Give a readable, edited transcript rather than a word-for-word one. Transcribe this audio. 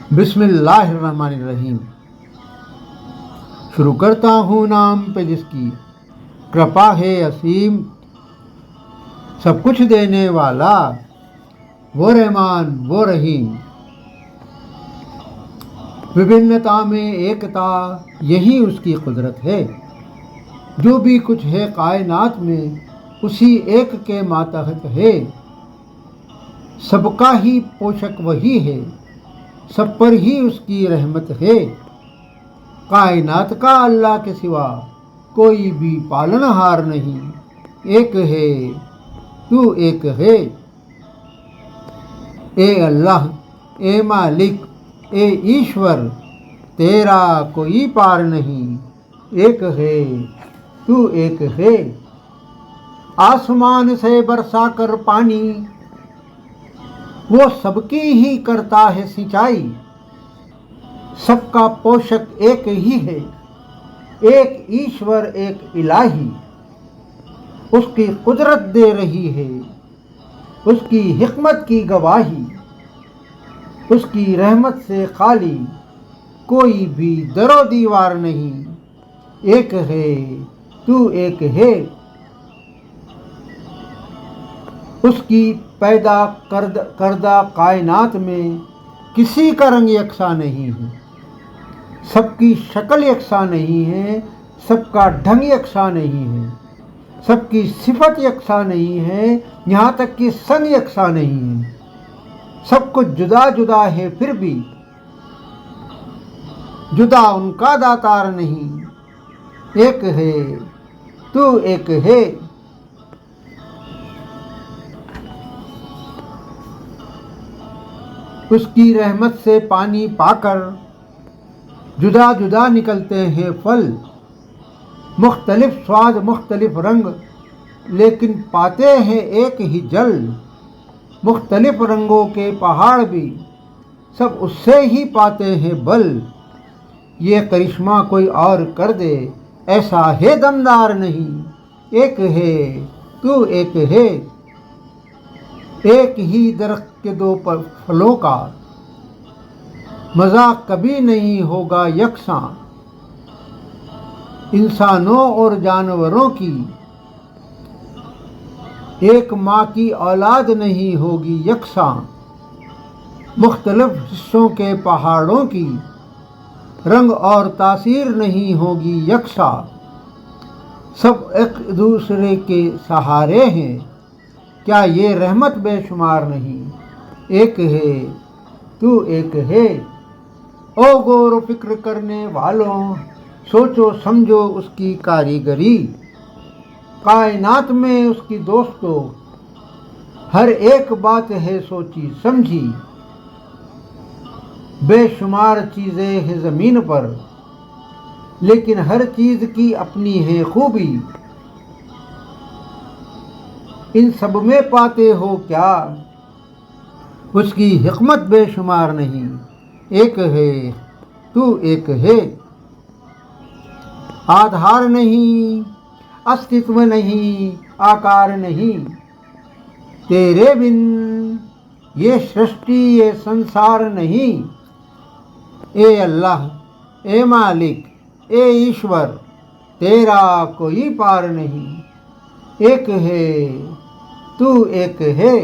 बिस्मिल्लाहिर्रहमानिर्रहीम। शुरू करता हूँ नाम पे जिसकी कृपा है असीम। सब कुछ देने वाला वो रहमान वो रहीम। विभिन्नता में एकता यही उसकी कुदरत है। जो भी कुछ है कायनात में उसी एक के मातहत है। सबका ही पोषक वही है, सब पर ही उसकी रहमत है। कायनात का अल्लाह के सिवा कोई भी पालनहार नहीं। एक है तू एक है। ए अल्लाह, ए मालिक, ए ईश्वर, तेरा कोई पार नहीं। एक है तू एक है। आसमान से बरसा कर पानी वो सबकी ही करता है सिंचाई। सबका पोषक एक ही है, एक ईश्वर एक इलाही। उसकी कुदरत दे रही है, उसकी हिकमत की गवाही। उसकी रहमत से खाली कोई भी दरो दीवार नहीं। एक है तू एक है। उसकी पैदा करदा कायनात में किसी का रंग यकसा नहीं है। सबकी शक्ल यकसा नहीं है, सबका ढंग यकसा नहीं है, सबकी सिफत यकसा नहीं है, यहाँ तक कि संग यकसा नहीं है। सब कुछ जुदा जुदा है, फिर भी जुदा उनका दातार नहीं। एक है तू एक है। उसकी रहमत से पानी पाकर जुदा जुदा निकलते हैं फल। मुख्तलिफ स्वाद मुख्तलिफ रंग, लेकिन पाते हैं एक ही जल। मुख्तलिफ रंगों के पहाड़ भी सब उससे ही पाते हैं बल। ये करिश्मा कोई और कर दे ऐसा है दमदार नहीं। एक है तू एक है। एक ही दरख्त के दो फलों का मज़ा कभी नहीं होगा यकसां। इंसानों और जानवरों की एक माँ की औलाद नहीं होगी यकसां। मुख्तलिफ हिस्सों के पहाड़ों की रंग और तासीर नहीं होगी यकसा। सब एक दूसरे के सहारे हैं, क्या ये रहमत बेशुमार नहीं। एक है तू एक है। ओ गौर फिक्र करने वालों, सोचो समझो उसकी कारीगरी। कायनात में उसकी दोस्तों हर एक बात है सोची समझी। बेशुमार चीज़ें हैं ज़मीन पर, लेकिन हर चीज़ की अपनी है खूबी। इन सब में पाते हो क्या उसकी हिकमत बेशुमार नहीं। एक है तू एक है। आधार नहीं, अस्तित्व नहीं, आकार नहीं, तेरे बिन ये सृष्टि ये संसार नहीं। ए अल्लाह, ए मालिक, ए ईश्वर, तेरा कोई पार नहीं। एक है तू एक है।